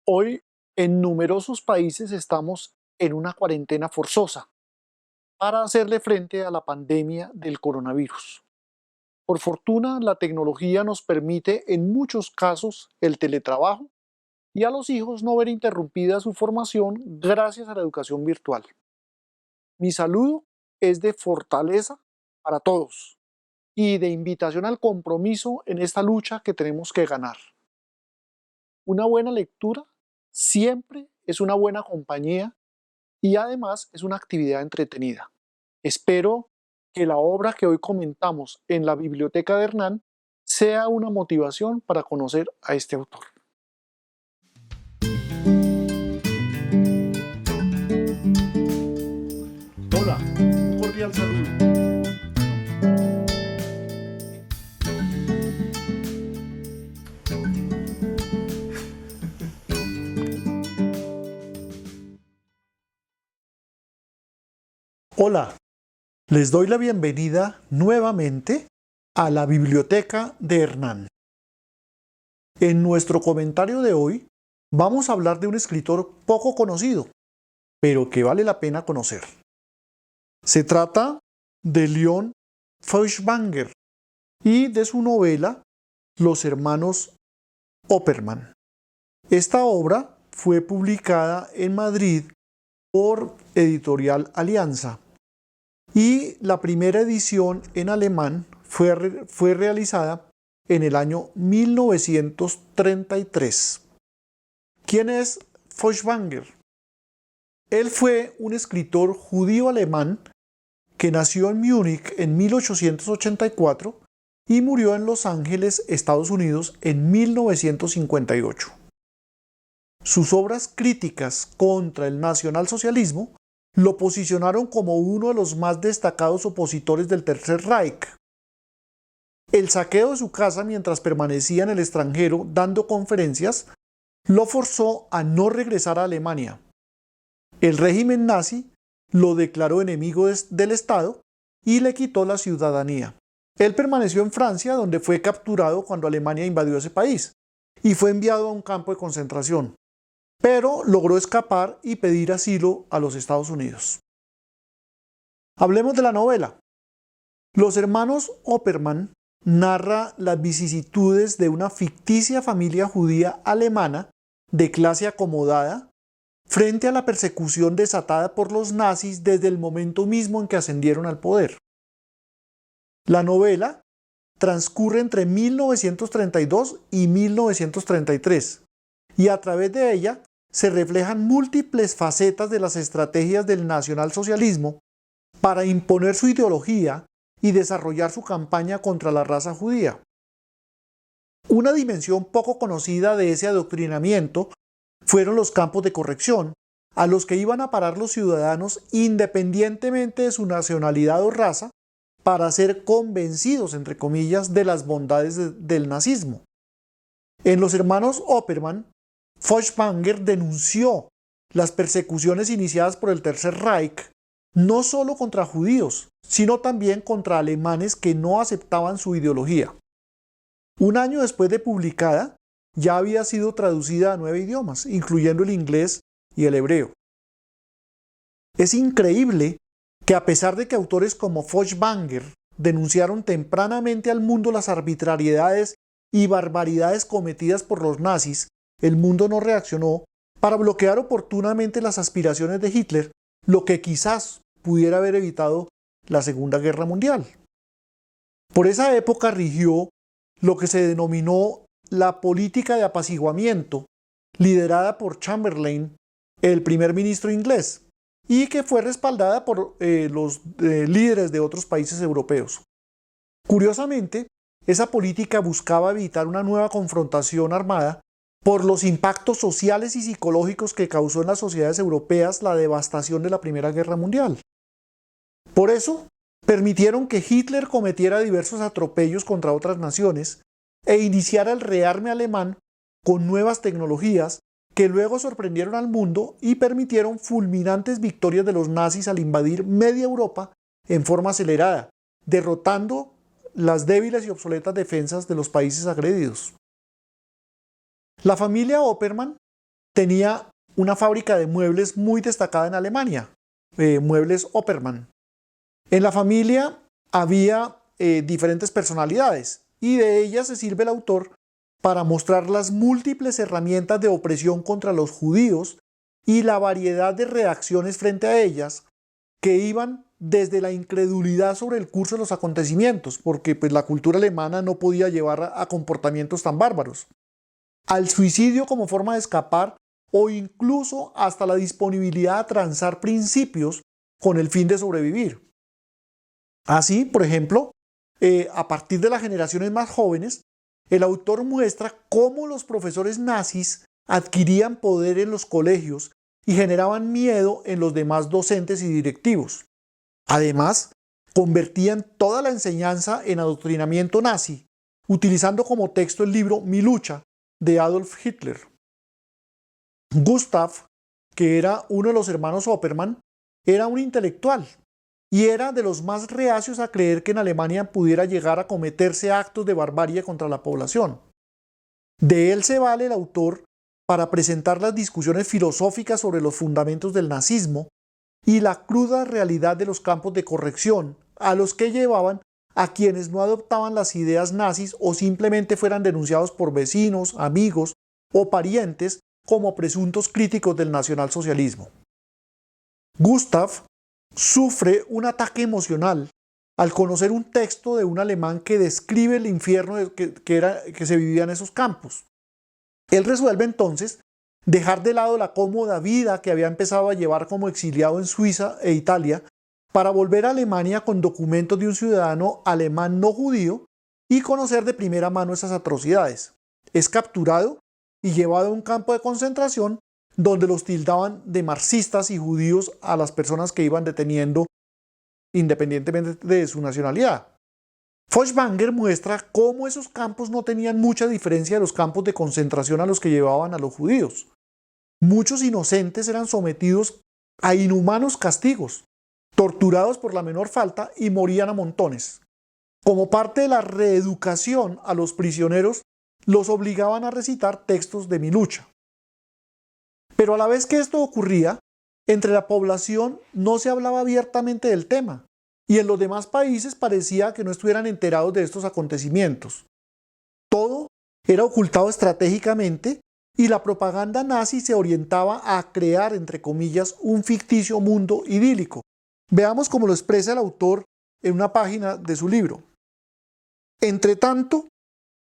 Hoy, en numerosos países estamos en una cuarentena forzosa para hacerle frente a la pandemia del coronavirus. Por fortuna, la tecnología nos permite en muchos casos el teletrabajo y a los hijos no ver interrumpida su formación gracias a la educación virtual. Mi saludo es de fortaleza para todos y de invitación al compromiso en esta lucha que tenemos que ganar. Una buena lectura siempre es una buena compañía y además es una actividad entretenida. Espero que la obra que hoy comentamos en la Biblioteca de Hernán sea una motivación para conocer a este autor. Hola, un cordial saludo. Hola, les doy la bienvenida nuevamente a la Biblioteca de Hernán. En nuestro comentario de hoy vamos a hablar de un escritor poco conocido, pero que vale la pena conocer. Se trata de Leon Feuchtwanger y de su novela Los hermanos Opperman. Esta obra fue publicada en Madrid por Editorial Alianza y la primera edición en alemán fue realizada en el año 1933. ¿Quién es Feuchtwanger? Él fue un escritor judío alemán que nació en Múnich en 1884 y murió en Los Ángeles, Estados Unidos, en 1958. Sus obras críticas contra el nacionalsocialismo lo posicionaron como uno de los más destacados opositores del Tercer Reich. El saqueo de su casa mientras permanecía en el extranjero dando conferencias lo forzó a no regresar a Alemania. El régimen nazi lo declaró enemigo del Estado y le quitó la ciudadanía. Él permaneció en Francia, donde fue capturado cuando Alemania invadió ese país y fue enviado a un campo de concentración, pero logró escapar y pedir asilo a los Estados Unidos. Hablemos de la novela. Los hermanos Opperman narra las vicisitudes de una ficticia familia judía alemana de clase acomodada frente a la persecución desatada por los nazis desde el momento mismo en que ascendieron al poder. La novela transcurre entre 1932 y 1933 y a través de ella se reflejan múltiples facetas de las estrategias del nacionalsocialismo para imponer su ideología y desarrollar su campaña contra la raza judía. Una dimensión poco conocida de ese adoctrinamiento fueron los campos de corrección, a los que iban a parar los ciudadanos independientemente de su nacionalidad o raza, para ser convencidos, entre comillas, de las bondades del nazismo. En Los hermanos Opperman, Feuchtwanger denunció las persecuciones iniciadas por el Tercer Reich, no solo contra judíos, sino también contra alemanes que no aceptaban su ideología. Un año después de publicada, ya había sido traducida a 9 idiomas, incluyendo el inglés y el hebreo. Es increíble que a pesar de que autores como Feuchtwanger denunciaron tempranamente al mundo las arbitrariedades y barbaridades cometidas por los nazis, el mundo no reaccionó para bloquear oportunamente las aspiraciones de Hitler, lo que quizás pudiera haber evitado la Segunda Guerra Mundial. Por esa época rigió lo que se denominó la política de apaciguamiento, liderada por Chamberlain, el primer ministro inglés, y que fue respaldada por los líderes de otros países europeos. Curiosamente, esa política buscaba evitar una nueva confrontación armada por los impactos sociales y psicológicos que causó en las sociedades europeas la devastación de la Primera Guerra Mundial. Por eso, permitieron que Hitler cometiera diversos atropellos contra otras naciones e iniciara el rearme alemán con nuevas tecnologías que luego sorprendieron al mundo y permitieron fulminantes victorias de los nazis al invadir media Europa en forma acelerada, derrotando las débiles y obsoletas defensas de los países agredidos. La familia Opperman tenía una fábrica de muebles muy destacada en Alemania, muebles Oppermann. En la familia había diferentes personalidades y de ellas se sirve el autor para mostrar las múltiples herramientas de opresión contra los judíos y la variedad de reacciones frente a ellas que iban desde la incredulidad sobre el curso de los acontecimientos, porque pues, la cultura alemana no podía llevar a comportamientos tan bárbaros, al suicidio como forma de escapar o incluso hasta la disponibilidad a transar principios con el fin de sobrevivir. Así, por ejemplo, a partir de las generaciones más jóvenes, el autor muestra cómo los profesores nazis adquirían poder en los colegios y generaban miedo en los demás docentes y directivos. Además, convertían toda la enseñanza en adoctrinamiento nazi, utilizando como texto el libro Mi lucha de Adolf Hitler. Gustav, que era uno de los hermanos Oppermann, era un intelectual y era de los más reacios a creer que en Alemania pudiera llegar a cometerse actos de barbarie contra la población. De él se vale el autor para presentar las discusiones filosóficas sobre los fundamentos del nazismo y la cruda realidad de los campos de corrección a los que llevaban a quienes no adoptaban las ideas nazis o simplemente fueran denunciados por vecinos, amigos o parientes como presuntos críticos del nacionalsocialismo. Gustav sufre un ataque emocional al conocer un texto de un alemán que describe el infierno que se vivía en esos campos. Él resuelve entonces dejar de lado la cómoda vida que había empezado a llevar como exiliado en Suiza e Italia para volver a Alemania con documentos de un ciudadano alemán no judío y conocer de primera mano esas atrocidades. Es capturado y llevado a un campo de concentración donde los tildaban de marxistas y judíos a las personas que iban deteniendo independientemente de su nacionalidad. Feuchtwanger muestra cómo esos campos no tenían mucha diferencia de los campos de concentración a los que llevaban a los judíos. Muchos inocentes eran sometidos a inhumanos castigos, torturados por la menor falta y morían a montones. Como parte de la reeducación a los prisioneros, los obligaban a recitar textos de Mi lucha. Pero a la vez que esto ocurría, entre la población no se hablaba abiertamente del tema, y en los demás países parecía que no estuvieran enterados de estos acontecimientos. Todo era ocultado estratégicamente y la propaganda nazi se orientaba a crear, entre comillas, un ficticio mundo idílico. Veamos cómo lo expresa el autor en una página de su libro. Entretanto,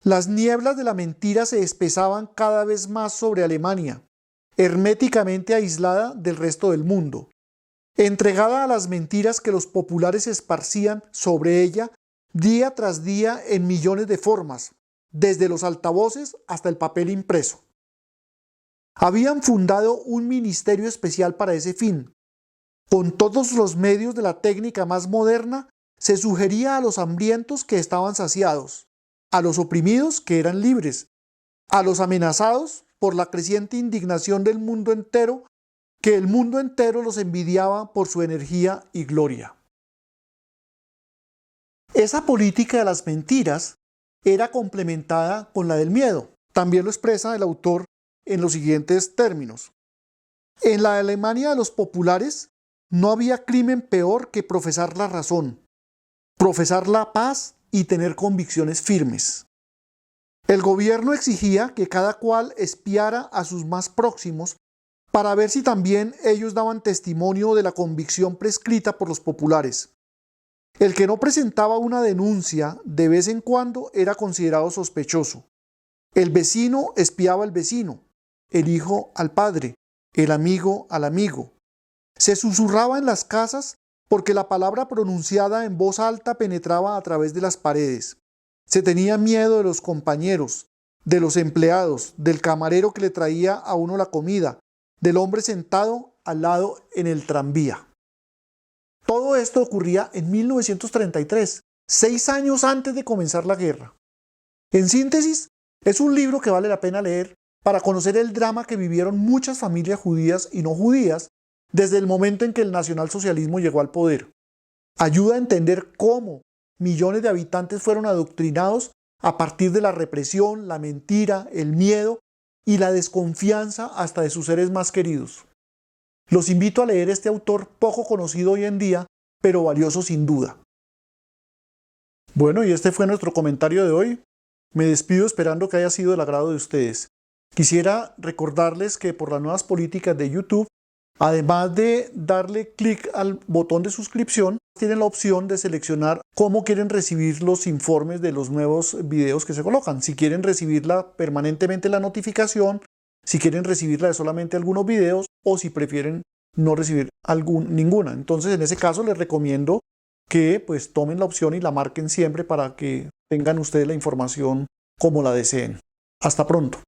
las nieblas de la mentira se espesaban cada vez más sobre Alemania, herméticamente aislada del resto del mundo, entregada a las mentiras que los populares esparcían sobre ella día tras día en millones de formas, desde los altavoces hasta el papel impreso. Habían fundado un ministerio especial para ese fin. Con todos los medios de la técnica más moderna, se sugería a los hambrientos que estaban saciados, a los oprimidos que eran libres, a los amenazados por la creciente indignación del mundo entero, que el mundo entero los envidiaba por su energía y gloria. Esa política de las mentiras era complementada con la del miedo. También lo expresa el autor en los siguientes términos. En la Alemania de los populares no había crimen peor que profesar la razón, profesar la paz y tener convicciones firmes. El gobierno exigía que cada cual espiara a sus más próximos para ver si también ellos daban testimonio de la convicción prescrita por los populares. El que no presentaba una denuncia de vez en cuando era considerado sospechoso. El vecino espiaba al vecino, el hijo al padre, el amigo al amigo. Se susurraba en las casas porque la palabra pronunciada en voz alta penetraba a través de las paredes. Se tenía miedo de los compañeros, de los empleados, del camarero que le traía a uno la comida, del hombre sentado al lado en el tranvía. Todo esto ocurría en 1933, 6 años antes de comenzar la guerra. En síntesis, es un libro que vale la pena leer para conocer el drama que vivieron muchas familias judías y no judías desde el momento en que el nacionalsocialismo llegó al poder. Ayuda a entender cómo millones de habitantes fueron adoctrinados a partir de la represión, la mentira, el miedo y la desconfianza hasta de sus seres más queridos. Los invito a leer este autor poco conocido hoy en día, pero valioso sin duda. Bueno, y este fue nuestro comentario de hoy. Me despido esperando que haya sido del agrado de ustedes. Quisiera recordarles que por las nuevas políticas de YouTube, además de darle clic al botón de suscripción, tienen la opción de seleccionar cómo quieren recibir los informes de los nuevos videos que se colocan. Si quieren recibirla permanentemente la notificación, si quieren recibirla de solamente algunos videos o si prefieren no recibir ninguna. Entonces, en ese caso les recomiendo que pues tomen la opción y la marquen siempre para que tengan ustedes la información como la deseen. Hasta pronto.